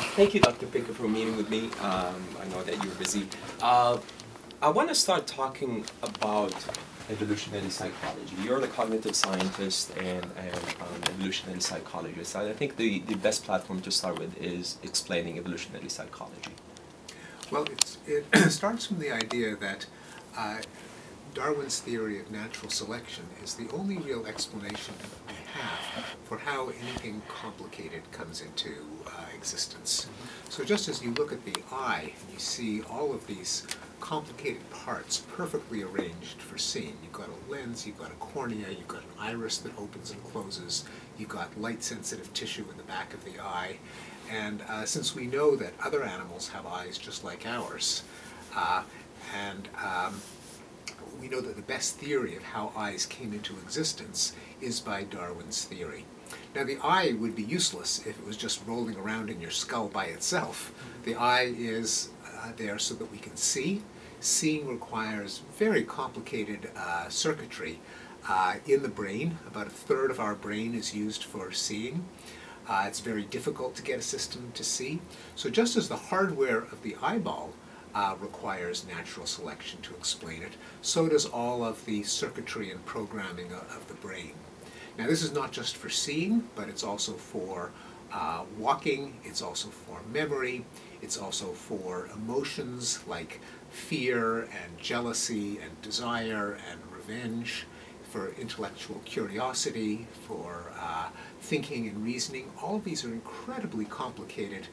Thank you, Dr. Picker, for meeting with me. I know that you're busy. I want to start talking about evolutionary psychology. You're the cognitive scientist and evolutionary psychologist. I think the best platform to start with is explaining evolutionary psychology. Well, it starts from the idea that Darwin's theory of natural selection is the only real explanation we have for how anything complicated comes into existence. So just as you look at the eye and you see all of these complicated parts perfectly arranged for seeing. You've got a lens, you've got a cornea, you've got an iris that opens and closes, you've got light-sensitive tissue in the back of the eye. And since we know that other animals have eyes just like ours, we know that the best theory of how eyes came into existence is by Darwin's theory. Now the eye would be useless if it was just rolling around in your skull by itself. The eye is there so that we can see. Seeing requires very complicated circuitry in the brain. About a third of our brain is used for seeing. It's very difficult to get a system to see. So just as the hardware of the eyeball requires natural selection to explain it, so does all of the circuitry and programming of the brain. Now this is not just for seeing, but it's also for walking, it's also for memory, it's also for emotions like fear and jealousy and desire and revenge, for intellectual curiosity, for thinking and reasoning. All of these are incredibly complicated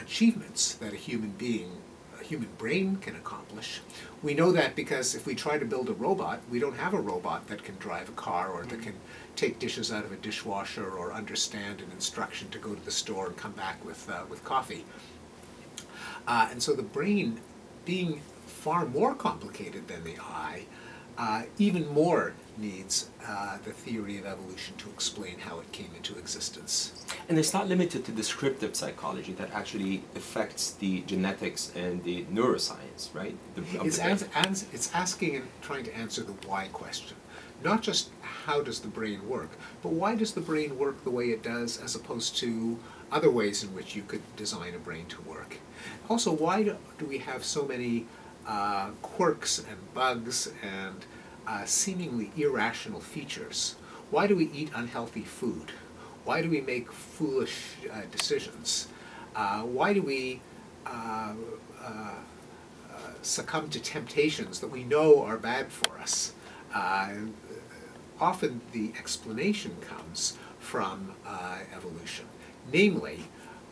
achievements that a human brain can accomplish. We know that because if we try to build a robot, we don't have a robot that can drive a car or that can take dishes out of a dishwasher or understand an instruction to go to the store and come back with coffee. And so the brain, being far more complicated than the eye, even more needs the theory of evolution to explain how it came into existence. And it's not limited to descriptive psychology that actually affects the genetics and the neuroscience, right? It's asking and trying to answer the why question. Not just how does the brain work, but why does the brain work the way it does as opposed to other ways in which you could design a brain to work. Also, why do we have so many quirks and bugs and seemingly irrational features? Why do we eat unhealthy food? Why do we make foolish decisions? Why do we succumb to temptations that we know are bad for us? Often the explanation comes from evolution. Namely,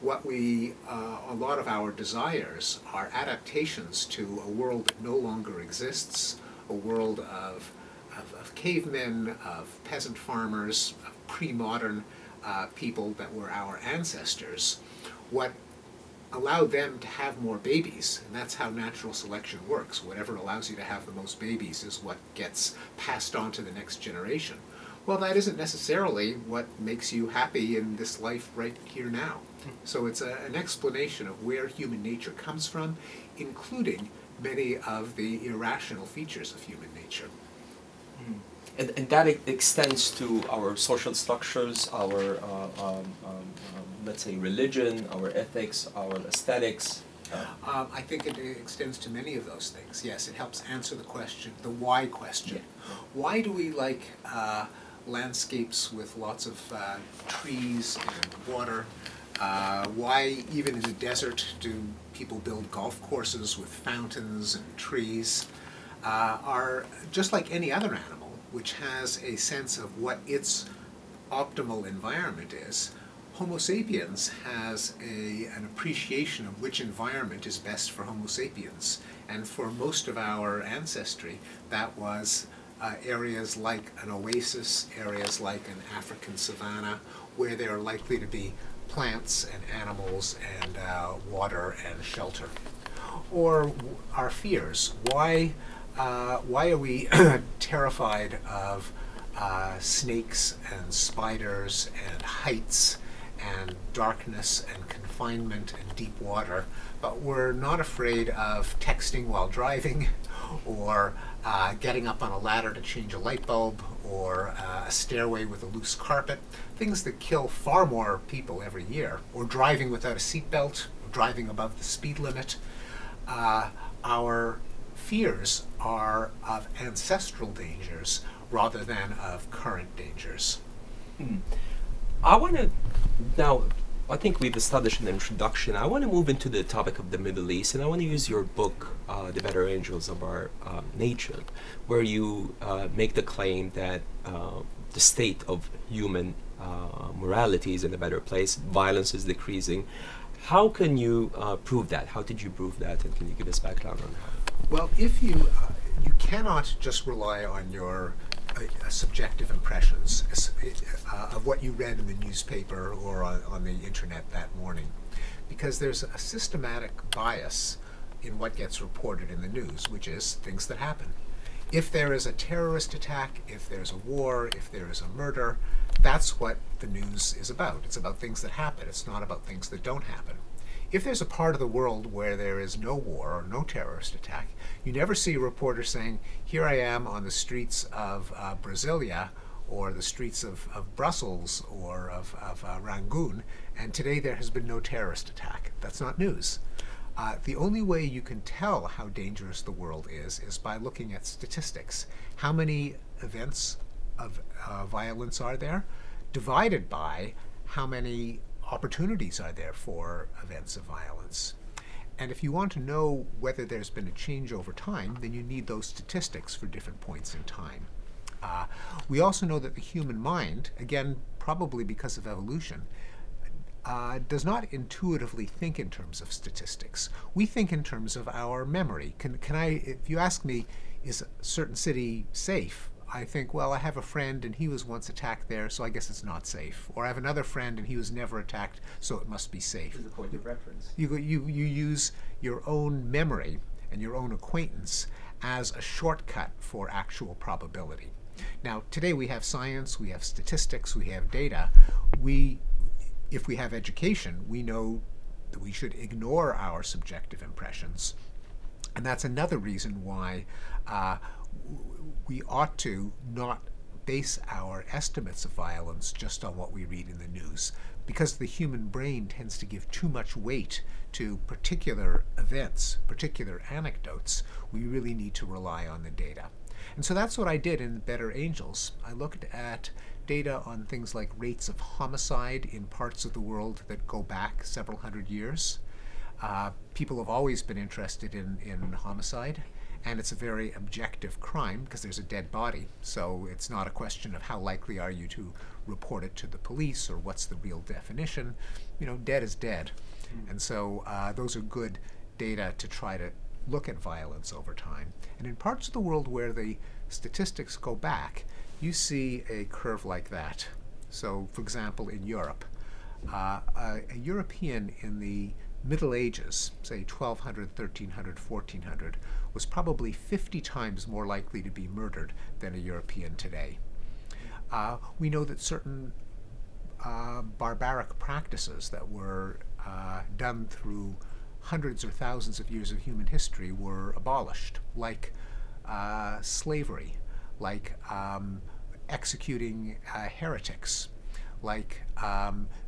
a lot of our desires are adaptations to a world that no longer exists, a world of cavemen, of peasant farmers, of pre-modern people that were our ancestors. What allowed them to have more babies, and that's how natural selection works. Whatever allows you to have the most babies is what gets passed on to the next generation. Well, that isn't necessarily what makes you happy in this life right here now. So it's an explanation of where human nature comes from, including many of the irrational features of human nature. And that extends to our social structures, our, let's say, religion, our ethics, our aesthetics. I think it extends to many of those things. Yes, it helps answer the question, the why question. Yeah. Why do we like landscapes with lots of trees and water? Why, even in the desert, do people build golf courses with fountains and trees? Are just like any other animal, which has a sense of what its optimal environment is, Homo sapiens has an appreciation of which environment is best for Homo sapiens. And for most of our ancestry, that was areas like an oasis, areas like an African savanna, where there are likely to be plants and animals and water and shelter. Or our fears. Why are we terrified of snakes and spiders and heights and darkness and confinement and deep water, but we're not afraid of texting while driving, or getting up on a ladder to change a light bulb, or a stairway with a loose carpet, things that kill far more people every year, or driving without a seatbelt, or driving above the speed limit. Our fears are of ancestral dangers rather than of current dangers. I want to now, I think we've established an introduction. I want to move into the topic of the Middle East, and I want to use your book, The Better Angels of Our Nature, where you make the claim that the state of human morality is in a better place, violence is decreasing. How can you prove that? How did you prove that, and can you give us background on how? Well, if you cannot just rely on your subjective impressions of what you read in the newspaper or on the internet that morning, because there's a systematic bias in what gets reported in the news, which is things that happen. If there is a terrorist attack, if there's a war, if there is a murder, that's what the news is about. It's about things that happen. It's not about things that don't happen. If there's a part of the world where there is no war or no terrorist attack, you never see a reporter saying, here I am on the streets of Brasilia or the streets of Brussels or of Rangoon, and today there has been no terrorist attack. That's not news. The only way you can tell how dangerous the world is by looking at statistics. How many events of violence are there, divided by how many opportunities are there for events of violence. And if you want to know whether there's been a change over time, then you need those statistics for different points in time. We also know that the human mind, again, probably because of evolution, does not intuitively think in terms of statistics. We think in terms of our memory. If you ask me, is a certain city safe? I think, well, I have a friend and he was once attacked there, so I guess it's not safe. Or I have another friend and he was never attacked, so it must be safe. This is a point of reference. You use your own memory and your own acquaintance as a shortcut for actual probability. Now, today we have science, we have statistics, we have data. If we have education, we know that we should ignore our subjective impressions. And that's another reason why we ought to not base our estimates of violence just on what we read in the news. Because the human brain tends to give too much weight to particular events, particular anecdotes, we really need to rely on the data. And so that's what I did in Better Angels. I looked at data on things like rates of homicide in parts of the world that go back several hundred years. People have always been interested in homicide, and it's a very objective crime because there's a dead body. So it's not a question of how likely are you to report it to the police or what's the real definition. You know, dead is dead. And so those are good data to try to look at violence over time. And in parts of the world where the statistics go back, you see a curve like that. So, for example, in Europe, a European in the Middle Ages, say 1200, 1300, 1400, was probably 50 times more likely to be murdered than a European today. We know that certain barbaric practices that were done through hundreds or thousands of years of human history were abolished, like slavery, like executing heretics, like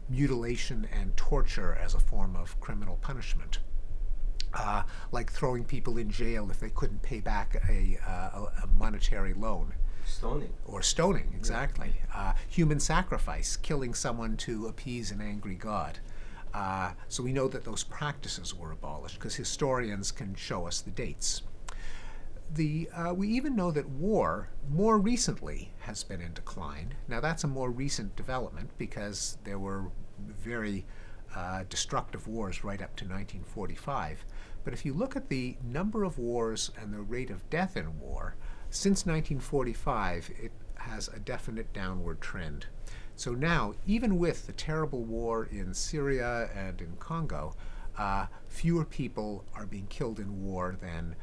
mutilation and torture as a form of criminal punishment, like throwing people in jail if they couldn't pay back a monetary loan. Stoning. Or stoning, exactly. Human sacrifice, killing someone to appease an angry god. So we know that those practices were abolished because historians can show us the dates. We even know that war, more recently, has been in decline. Now that's a more recent development because there were very destructive wars right up to 1945. But if you look at the number of wars and the rate of death in war, since 1945, it has a definite downward trend. So now, even with the terrible war in Syria and in Congo, fewer people are being killed in war than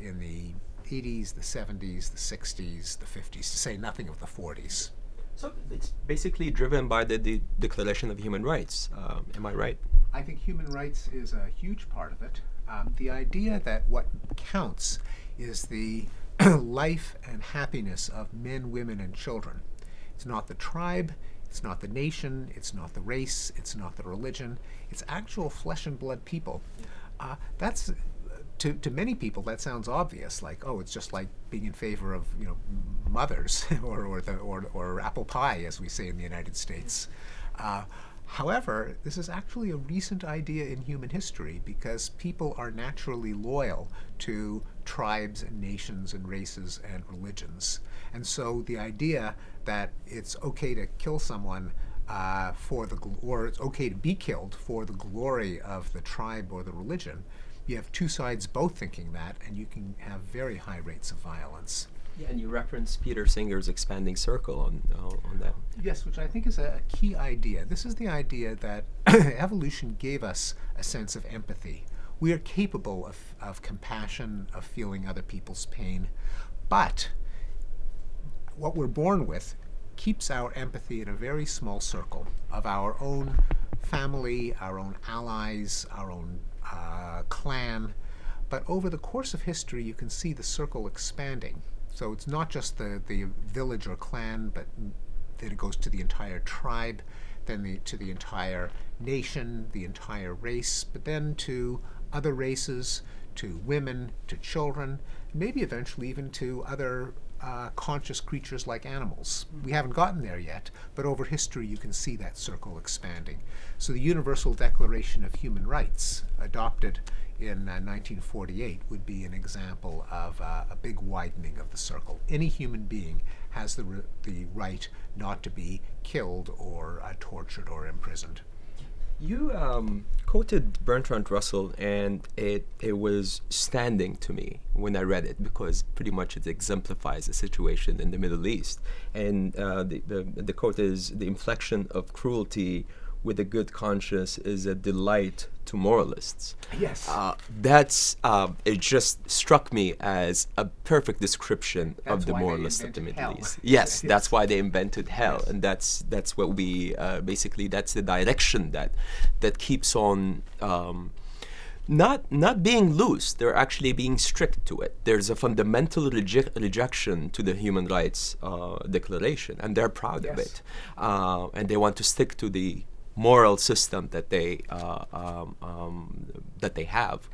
in the 80s, the 70s, the 60s, the 50s, to say nothing of the 40s. So it's basically driven by the Declaration of Human Rights. Am I right? I think human rights is a huge part of it. The idea that what counts is the life and happiness of men, women, and children. It's not the tribe, it's not the nation, it's not the race, it's not the religion, it's actual flesh and blood people. That's to many people that sounds obvious, like, oh, it's just like being in favor of, you know, mothers or apple pie, as we say in the United States. However, this is actually a recent idea in human history because people are naturally loyal to tribes and nations and races and religions. And so the idea that it's okay to kill someone or it's okay to be killed for the glory of the tribe or the religion, you have two sides both thinking that, and you can have very high rates of violence. Yeah, and you reference Peter Singer's expanding circle on that. Yes, which I think is a key idea. This is the idea that evolution gave us a sense of empathy. We are capable of compassion, of feeling other people's pain, but what we're born with keeps our empathy in a very small circle of our own family, our own allies, our own clan. But over the course of history, you can see the circle expanding. So it's not just the village or clan, but then it goes to the entire tribe, then to the entire nation, the entire race, but then to other races, to women, to children, maybe eventually even to other conscious creatures like animals. We haven't gotten there yet, but over history you can see that circle expanding. So the Universal Declaration of Human Rights, adopted in 1948, would be an example of a big widening of the circle. Any human being has the right not to be killed or tortured or imprisoned. You quoted Bertrand Russell, and it was standing to me when I read it because pretty much it exemplifies the situation in the Middle East. And the quote is, "The inflection of cruelty with a good conscience is a delight to moralists." Yes. It just struck me as a perfect description of the moralists of the Middle East. Yes, that's why they invented hell, Yes. and that's what we basically, that's the direction that keeps on not being loose. They're actually being strict to it. There's a fundamental rejection to the Human Rights Declaration, and they're proud of it, and they want to stick to the moral system that they have.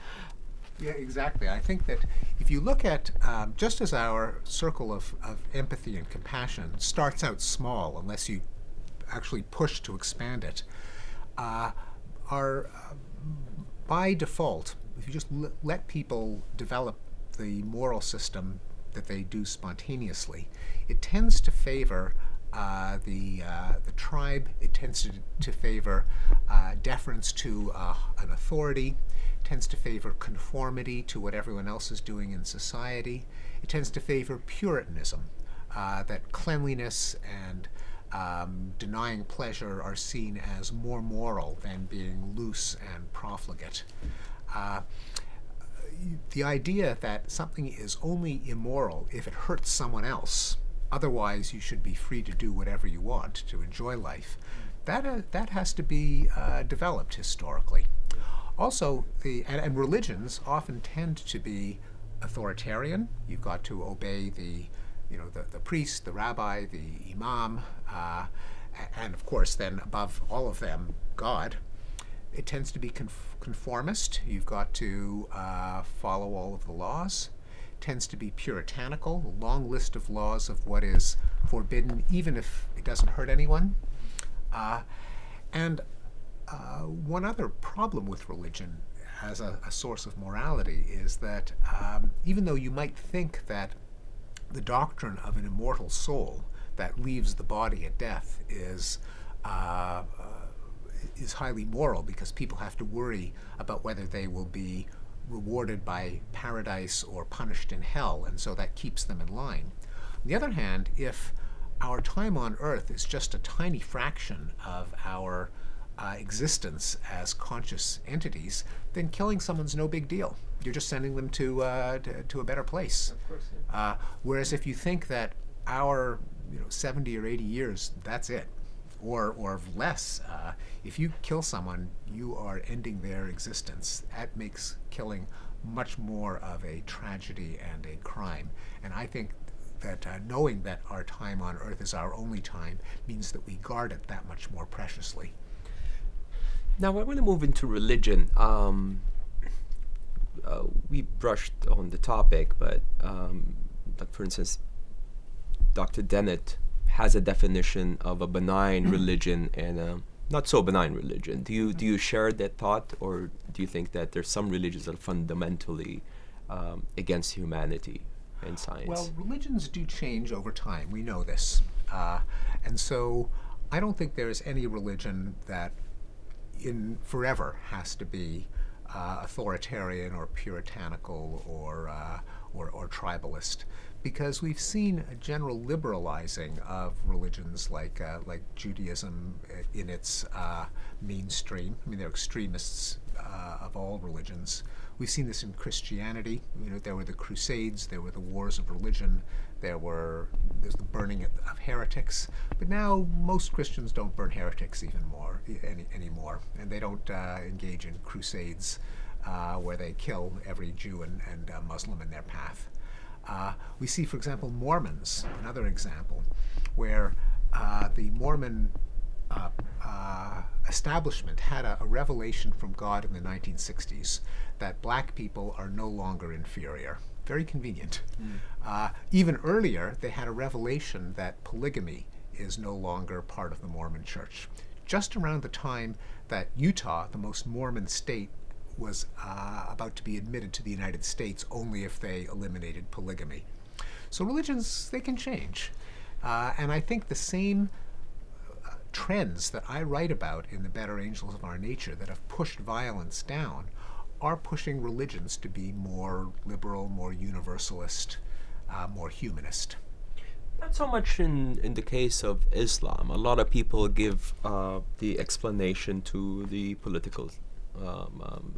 Yeah, exactly. I think that if you look at, just as our circle of empathy and compassion starts out small unless you actually push to expand it, by default, if you just let people develop the moral system that they do spontaneously, it tends to favor the tribe. It tends to favor deference to an authority. It tends to favor conformity to what everyone else is doing in society. It tends to favor Puritanism, that cleanliness and denying pleasure are seen as more moral than being loose and profligate. The idea that something is only immoral if it hurts someone else, otherwise you should be free to do whatever you want to enjoy life, that has to be developed historically. Also, and religions often tend to be authoritarian. You've got to obey the priest, the rabbi, the imam, and of course then above all of them, God. It tends to be conformist. You've got to follow all of the laws. It tends to be puritanical, a long list of laws of what is forbidden, even if it doesn't hurt anyone. One other problem with religion as a source of morality is that even though you might think that the doctrine of an immortal soul that leaves the body at death is highly moral because people have to worry about whether they will be rewarded by paradise or punished in hell, and so that keeps them in line. On the other hand, if our time on earth is just a tiny fraction of our existence as conscious entities, then killing someone's no big deal. You're just sending them to a better place. Of course, Whereas if you think that our 70 or 80 years, that's it, or less, if you kill someone, you are ending their existence. That makes killing much more of a tragedy and a crime. And I think that knowing that our time on earth is our only time means that we guard it that much more preciously. Now I want to move into religion. We brushed on the topic, but for instance, Dr. Dennett has a definition of a benign religion and a not so benign religion. Do you share that thought, or do you think that there's some religions that are fundamentally against humanity and science? Well, religions do change over time. We know this, and so I don't think there is any religion that in forever has to be authoritarian or puritanical or tribalist, because we've seen a general liberalizing of religions like Judaism in its mainstream. I mean, there are extremists of all religions. We've seen this in Christianity. You know, there were the Crusades, there were the wars of religion, there's the burning of heretics. But now most Christians don't burn heretics anymore, and they don't engage in crusades where they kill every Jew and Muslim in their path. We see, for example, Mormons, another example, where the Mormon establishment had a revelation from God in the 1960s that black people are no longer inferior. Very convenient. Even earlier, they had a revelation that polygamy is no longer part of the Mormon Church. Just around the time that Utah, the most Mormon state, was about to be admitted to the United States only if they eliminated polygamy. So religions, they can change. And I think the same trends that I write about in The Better Angels of Our Nature that have pushed violence down are pushing religions to be more liberal, more universalist, more humanist. Not so much in the case of Islam. A lot of people give the explanation to the political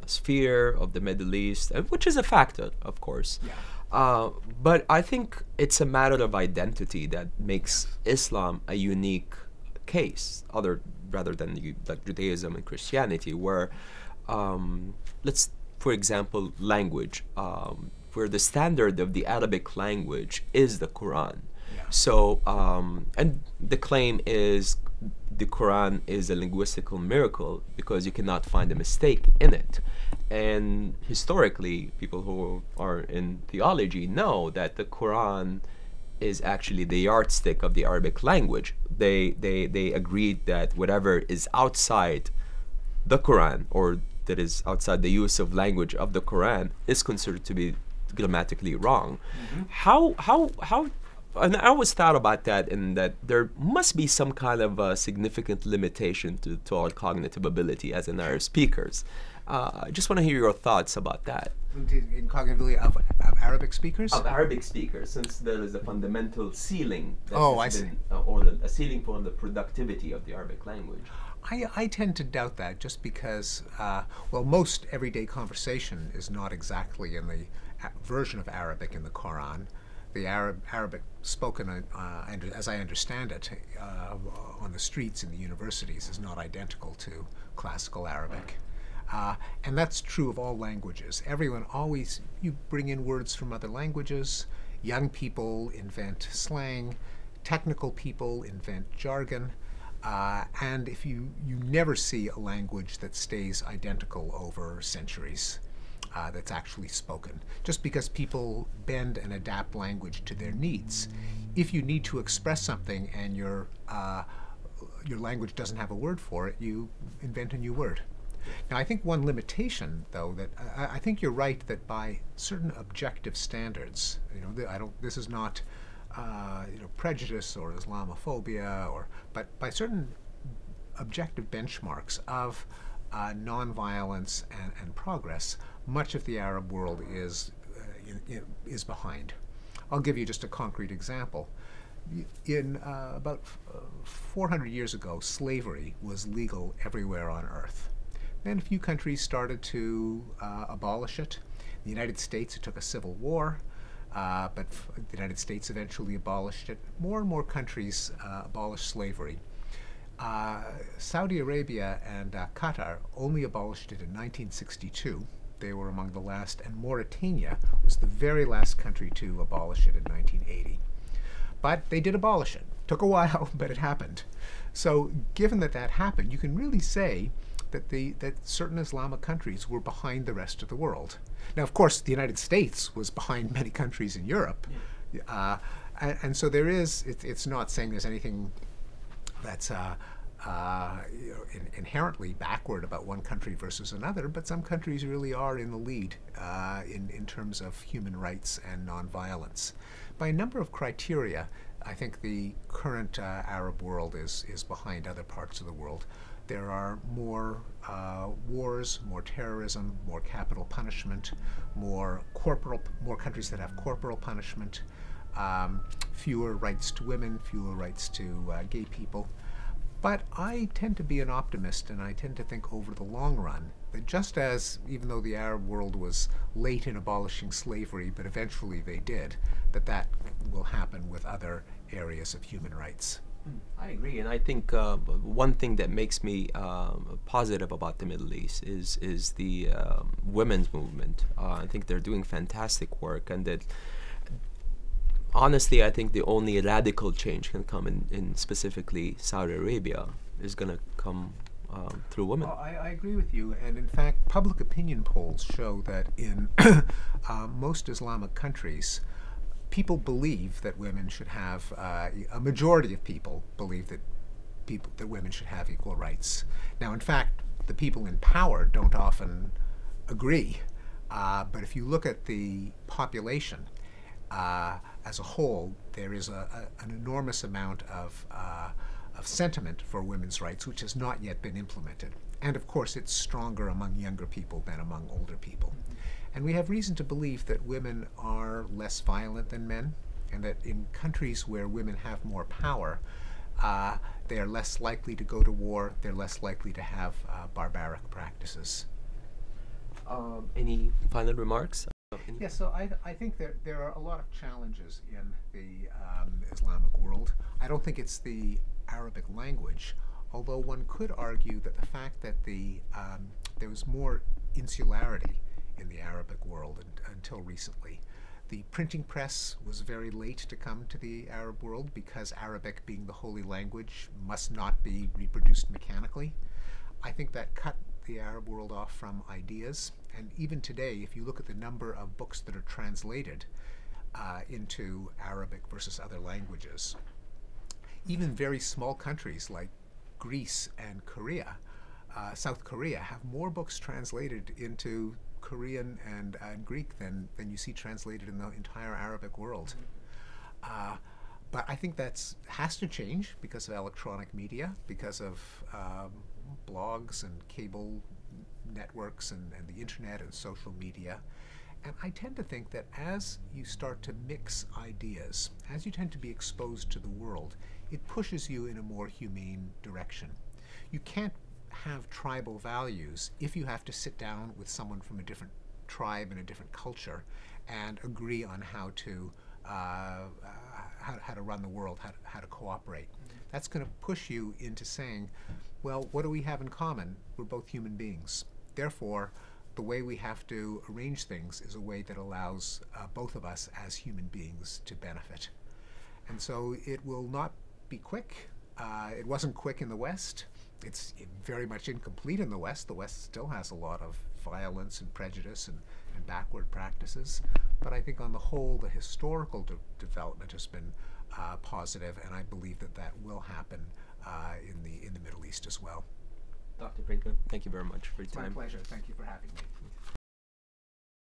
sphere of the Middle East, which is a factor, of course. Yeah. But I think it's a matter of identity that makes Islam a unique case, rather than like Judaism and Christianity, where for example, language, where the standard of the Arabic language is the Quran. Yeah. So, and the claim is the Quran is a linguistical miracle because you cannot find a mistake in it. And historically, people who are in theology know that the Quran is actually the yardstick of the Arabic language. They agreed that whatever is outside the Quran, or that is outside the use of language of the Quran, is considered to be grammatically wrong. Mm-hmm. How and I always thought about that, in that there must be some kind of a significant limitation to our cognitive ability as Arab speakers. I just want to hear your thoughts about that. In cognitively of Arabic speakers? Of Arabic speakers, since there is a fundamental ceiling. I see. Or a ceiling for the productivity of the Arabic language. I tend to doubt that, just because, well, most everyday conversation is not exactly in the version of Arabic in the Quran. The Arabic spoken, as I understand it, on the streets in the universities is not identical to classical Arabic. And that's true of all languages. Everyone always, you bring in words from other languages. Young people invent slang. Technical people invent jargon. And if you never see a language that stays identical over centuries, that's actually spoken, just because people bend and adapt language to their needs. If you need to express something and your language doesn't have a word for it, you invent a new word. Now, I think one limitation, though, that I think you're right that by certain objective standards, this is not prejudice or Islamophobia, but by certain objective benchmarks of nonviolence and progress, much of the Arab world is behind. I'll give you just a concrete example. In about 400 years ago, slavery was legal everywhere on earth. Then a few countries started to abolish it. In the United States, it took a civil war, but the United States eventually abolished it. More and more countries abolished slavery. Saudi Arabia and Qatar only abolished it in 1962. They were among the last, and Mauritania was the very last country to abolish it in 1980. But they did abolish it. Took a while, but it happened. So given that that happened, you can really say that certain Islamic countries were behind the rest of the world. Now, of course, the United States was behind many countries in Europe. Yeah. And so there is, it's not saying there's anything that's inherently backward about one country versus another, but some countries really are in the lead in terms of human rights and nonviolence. By a number of criteria, I think the current Arab world is behind other parts of the world. There are more wars, more terrorism, more capital punishment, more countries that have corporal punishment, fewer rights to women, fewer rights to gay people. But I tend to be an optimist, and I tend to think over the long run that just as, even though the Arab world was late in abolishing slavery, but eventually they did, that will happen with other areas of human rights. I agree, and I think one thing that makes me positive about the Middle East is the women's movement. I think they're doing fantastic work, and that honestly, I think the only radical change can come in specifically Saudi Arabia is going to come through women. Well, I agree with you, and in fact, public opinion polls show that in most Islamic countries, people believe that women should have, a majority of people believe that women should have equal rights. Now, in fact, the people in power don't often agree, but if you look at the population as a whole, there is an enormous amount of sentiment for women's rights, which has not yet been implemented. And of course, it's stronger among younger people than among older people. And we have reason to believe that women are less violent than men, and that in countries where women have more power, they are less likely to go to war, they're less likely to have barbaric practices. Any final remarks? Yes, so I think there are a lot of challenges in the Islamic world. I don't think it's the Arabic language, although one could argue that the fact that there was more insularity in the Arabic world until recently. The printing press was very late to come to the Arab world because Arabic, being the holy language, must not be reproduced mechanically. I think that cut the Arab world off from ideas, and even today, if you look at the number of books that are translated into Arabic versus other languages, even very small countries like Greece and Korea, South Korea, have more books translated into Korean and Greek than you see translated in the entire Arabic world. But I think that has to change because of electronic media, because of blogs and cable networks and the internet and social media. And I tend to think that as you start to mix ideas, as you tend to be exposed to the world, it pushes you in a more humane direction. You can't have tribal values if you have to sit down with someone from a different tribe and a different culture and agree on how to run the world, how to cooperate. That's going to push you into saying, well, what do we have in common? We're both human beings. Therefore, the way we have to arrange things is a way that allows both of us as human beings to benefit. And so it will not be quick. It wasn't quick in the West. It's very much incomplete in the West. The West still has a lot of violence and prejudice and backward practices. But I think on the whole, the historical development has been positive, and I believe that will happen in the Middle East as well. Dr. Brinkman, thank you very much for your time. It's my pleasure. Thank you for having me.